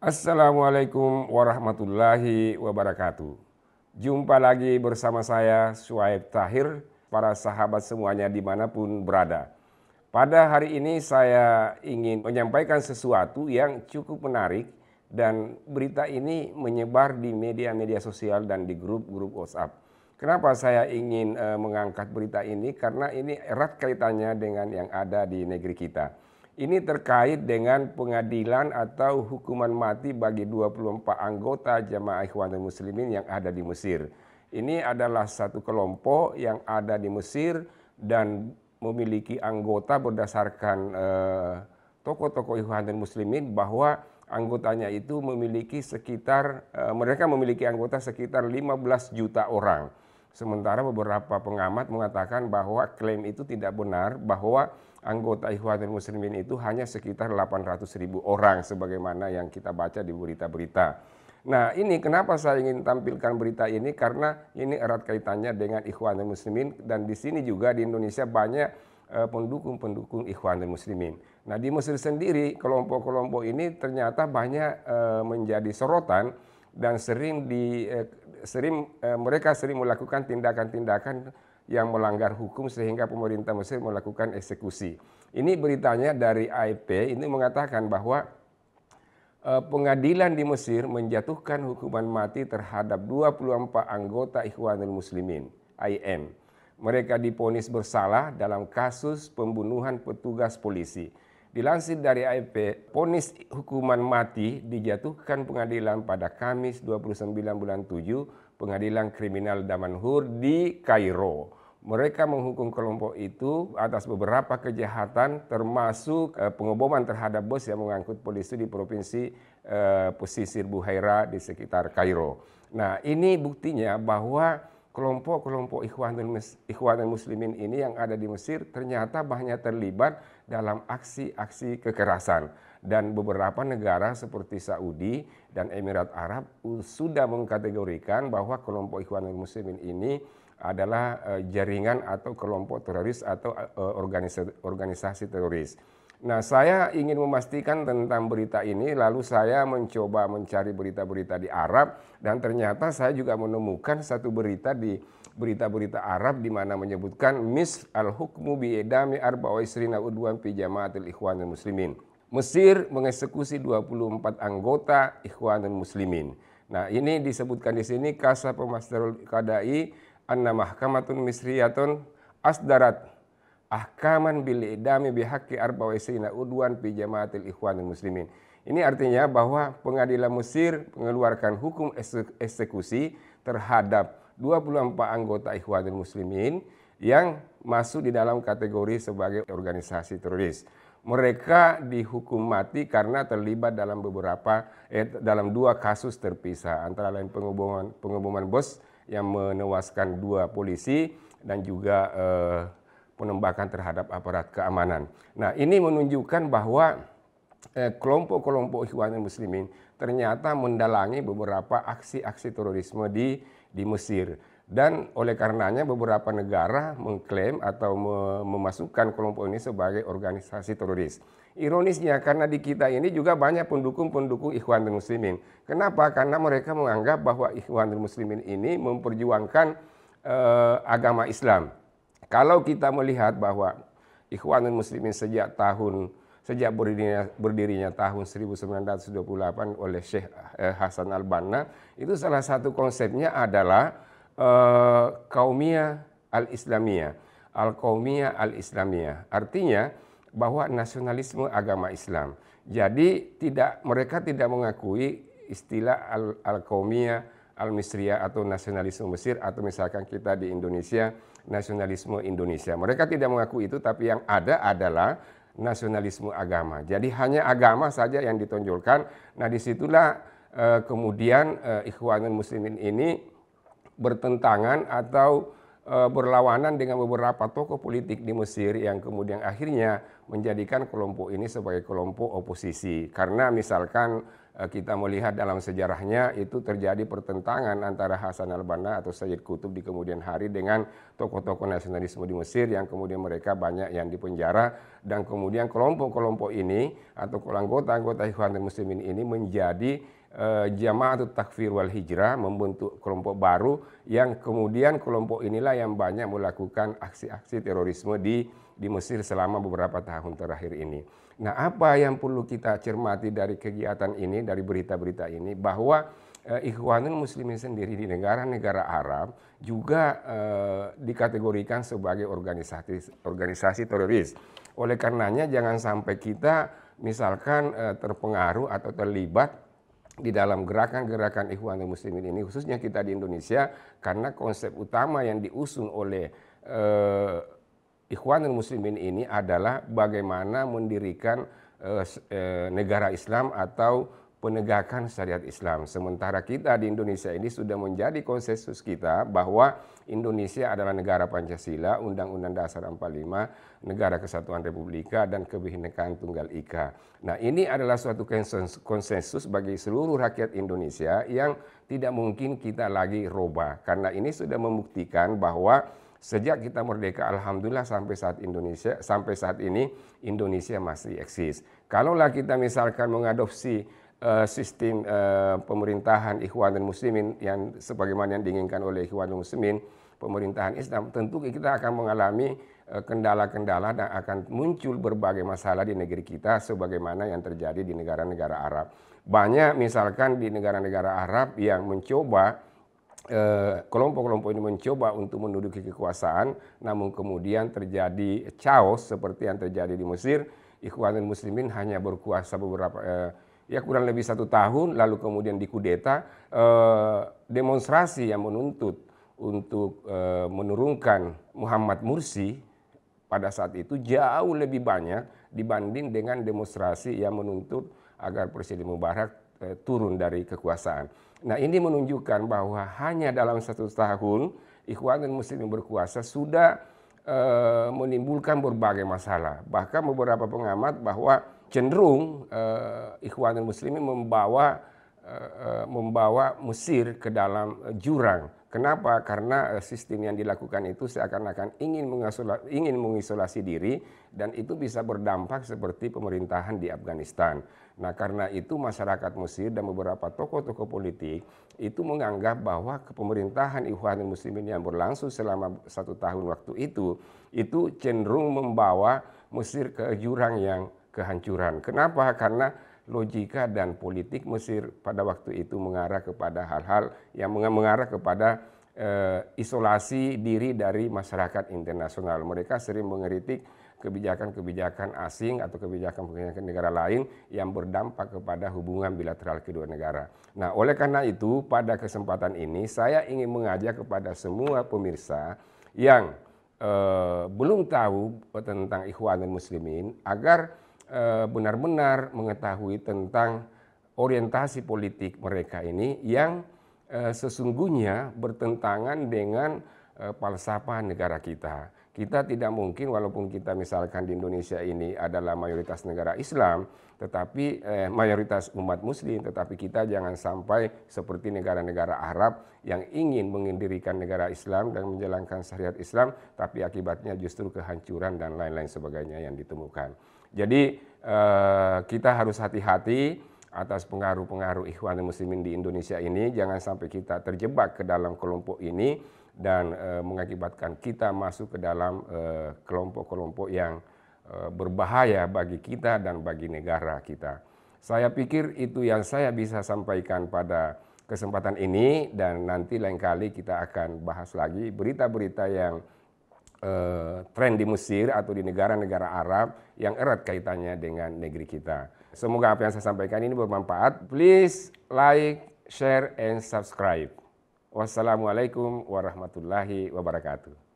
Assalamualaikum warahmatullahi wabarakatuh. Jumpa lagi bersama saya Syuaib Tahir, para sahabat semuanya dimanapun berada. Pada hari ini saya ingin menyampaikan sesuatu yang cukup menarik dan berita ini menyebar di media-media sosial dan di grup-grup WhatsApp. Kenapa saya ingin mengangkat berita ini? Karena ini erat kaitannya dengan yang ada di negeri kita. Ini terkait dengan pengadilan atau hukuman mati bagi 24 anggota Jamaah Ikhwanul Muslimin yang ada di Mesir. Ini adalah satu kelompok yang ada di Mesir dan memiliki anggota berdasarkan tokoh-tokoh Ikhwanul Muslimin bahwa anggotanya itu memiliki mereka memiliki anggota sekitar 15 juta orang. Sementara beberapa pengamat mengatakan bahwa klaim itu tidak benar, bahwa anggota Ikhwanul Muslimin itu hanya sekitar 800.000 orang sebagaimana yang kita baca di berita-berita. Nah, ini kenapa saya ingin tampilkan berita ini, karena ini erat kaitannya dengan Ikhwanul Muslimin dan di sini juga di Indonesia banyak pendukung-pendukung Ikhwanul Muslimin. Nah, di Mesir sendiri kelompok-kelompok ini ternyata banyak menjadi sorotan dan mereka sering melakukan tindakan-tindakan yang melanggar hukum sehingga pemerintah Mesir melakukan eksekusi. Ini beritanya dari AFP, ini mengatakan bahwa pengadilan di Mesir menjatuhkan hukuman mati terhadap 24 anggota Ikhwanul Muslimin, IM. Mereka divonis bersalah dalam kasus pembunuhan petugas polisi. Dilansir dari AFP, vonis hukuman mati dijatuhkan pengadilan pada Kamis 29 bulan 7, Pengadilan Kriminal Damanhur di Kairo. Mereka menghukum kelompok itu atas beberapa kejahatan termasuk pengeboman terhadap bus yang mengangkut polisi di provinsi pesisir Buhaira di sekitar Kairo. Nah, ini buktinya bahwa kelompok-kelompok Ikhwanul Muslimin ini yang ada di Mesir ternyata banyak terlibat dalam aksi-aksi kekerasan. Dan beberapa negara seperti Saudi dan Emirat Arab sudah mengkategorikan bahwa kelompok Ikhwanul Muslimin ini adalah jaringan atau kelompok teroris atau organisasi teroris. Nah, saya ingin memastikan tentang berita ini, lalu saya mencoba mencari berita-berita di Arab dan ternyata saya juga menemukan satu berita di berita-berita Arab di mana menyebutkan Misr al-hukmu bi'idami arba'a isrina udwan fi jamaatil Ikhwanul Muslimin. Mesir mengeksekusi 24 anggota Ikhwanul Muslimin. Nah, ini disebutkan di sini Kasaf Masdarul Qadai anna mahkamatun misriyatun asdarat ahkaman bil idami bihaqqi arba'a isrina udwan fi jamaatil Ikhwanul Muslimin. Ini artinya bahwa pengadilan Mesir mengeluarkan hukum eksekusi terhadap 24 anggota Ikhwanul Muslimin yang masuk di dalam kategori sebagai organisasi teroris. Mereka dihukum mati karena terlibat dalam dalam dua kasus terpisah, antara lain pengeboman bos yang menewaskan 2 polisi dan juga penembakan terhadap aparat keamanan. Nah, ini menunjukkan bahwa kelompok-kelompok Ikhwanul Muslimin ternyata mendalangi beberapa aksi-aksi terorisme di Mesir. Dan oleh karenanya beberapa negara mengklaim atau memasukkan kelompok ini sebagai organisasi teroris. Ironisnya karena di kita ini juga banyak pendukung-pendukung Ikhwanul Muslimin. Kenapa? Karena mereka menganggap bahwa Ikhwanul Muslimin ini memperjuangkan agama Islam. Kalau kita melihat bahwa Ikhwanul Muslimin sejak berdirinya tahun 1928 oleh Syekh Hasan Al-Banna, itu salah satu konsepnya adalah Qaumiyah Al-Islamiyah. Al-Qaumiyah Al-Islamiyah artinya bahwa nasionalisme agama Islam. Jadi mereka tidak mengakui istilah Al-Qaumiyah Al-Misriyah atau nasionalisme Mesir, atau misalkan kita di Indonesia nasionalisme Indonesia. Mereka tidak mengakui itu, tapi yang ada adalah nasionalisme agama. Jadi hanya agama saja yang ditonjolkan. Nah, disitulah kemudian Ikhwanul Muslimin ini bertentangan atau berlawanan dengan beberapa tokoh politik di Mesir yang kemudian akhirnya menjadikan kelompok ini sebagai kelompok oposisi. Karena misalkan kita melihat dalam sejarahnya itu terjadi pertentangan antara Hasan al-Banna atau Sayyid Qutb di kemudian hari dengan tokoh-tokoh nasionalisme di Mesir yang kemudian mereka banyak yang dipenjara, dan kemudian kelompok-kelompok ini atau anggota-anggota Ikhwanul Muslimin ini menjadi Jama'atut Takfir wal Hijrah, membentuk kelompok baru yang kemudian kelompok inilah yang banyak melakukan aksi-aksi terorisme di Mesir selama beberapa tahun terakhir ini. Nah, apa yang perlu kita cermati dari kegiatan ini, dari berita-berita ini, bahwa Ikhwanul Muslimin sendiri di negara-negara Arab juga dikategorikan sebagai organisasi teroris. Oleh karenanya jangan sampai kita misalkan terpengaruh atau terlibat di dalam gerakan-gerakan Ikhwanul Muslimin ini, khususnya kita di Indonesia, karena konsep utama yang diusung oleh Ikhwanul Muslimin ini adalah bagaimana mendirikan negara Islam atau penegakan syariat Islam. Sementara kita di Indonesia ini sudah menjadi konsensus kita bahwa Indonesia adalah negara Pancasila, Undang-Undang Dasar 45, Negara Kesatuan Republika, dan Kebinekaan Tunggal Ika. Nah, ini adalah suatu konsensus bagi seluruh rakyat Indonesia yang tidak mungkin kita lagi robah. Karena ini sudah membuktikan bahwa sejak kita merdeka, alhamdulillah sampai saat ini Indonesia masih eksis. Kalaulah kita misalkan mengadopsi sistem pemerintahan Ikhwanul Muslimin yang sebagaimana yang diinginkan oleh Ikhwanul Muslimin, pemerintahan Islam, tentu kita akan mengalami kendala-kendala dan akan muncul berbagai masalah di negeri kita sebagaimana yang terjadi di negara-negara Arab. Banyak misalkan di negara-negara Arab yang mencoba, kelompok-kelompok ini mencoba untuk menduduki kekuasaan, namun kemudian terjadi chaos seperti yang terjadi di Mesir. Ikhwanul Muslimin hanya berkuasa kurang lebih 1 tahun, lalu kemudian dikudeta. Demonstrasi yang menuntut untuk menurunkan Muhammad Mursi pada saat itu jauh lebih banyak dibanding dengan demonstrasi yang menuntut agar Presiden Mubarak turun dari kekuasaan. Nah, ini menunjukkan bahwa hanya dalam 1 tahun Ikhwanul Muslimin berkuasa sudah menimbulkan berbagai masalah. Bahkan beberapa pengamat bahwa cenderung Ikhwanul Muslimin membawa Mesir ke dalam jurang. Kenapa? Karena sistem yang dilakukan itu seakan-akan ingin mengisolasi diri, dan itu bisa berdampak seperti pemerintahan di Afghanistan. Nah, karena itu masyarakat Mesir dan beberapa tokoh-tokoh politik itu menganggap bahwa pemerintahan Ikhwanul Muslimin yang berlangsung selama 1 tahun waktu itu cenderung membawa Mesir ke jurang yang kehancuran. Kenapa? Karena logika dan politik Mesir pada waktu itu mengarah kepada hal-hal yang mengarah kepada isolasi diri dari masyarakat internasional. Mereka sering mengkritik kebijakan-kebijakan asing atau kebijakan-kebijakan negara lain yang berdampak kepada hubungan bilateral kedua negara. Nah, oleh karena itu pada kesempatan ini saya ingin mengajak kepada semua pemirsa yang belum tahu tentang Ikhwanul Muslimin agar benar-benar mengetahui tentang orientasi politik mereka ini yang sesungguhnya bertentangan dengan falsafah negara kita. Kita tidak mungkin, walaupun kita misalkan di Indonesia ini adalah mayoritas negara Islam, tetapi mayoritas umat Muslim, tetapi kita jangan sampai seperti negara-negara Arab yang ingin mendirikan negara Islam dan menjalankan syariat Islam, tapi akibatnya justru kehancuran dan lain-lain sebagainya yang ditemukan. Jadi kita harus hati-hati atas pengaruh-pengaruh Ikhwanul Muslimin di Indonesia ini. Jangan sampai kita terjebak ke dalam kelompok ini dan mengakibatkan kita masuk ke dalam kelompok-kelompok yang berbahaya bagi kita dan bagi negara kita. Saya pikir itu yang saya bisa sampaikan pada kesempatan ini, dan nanti lain kali kita akan bahas lagi berita-berita yang tren di Mesir atau di negara-negara Arab yang erat kaitannya dengan negeri kita. Semoga apa yang saya sampaikan ini bermanfaat. Please like, share, and subscribe. Wassalamualaikum warahmatullahi wabarakatuh.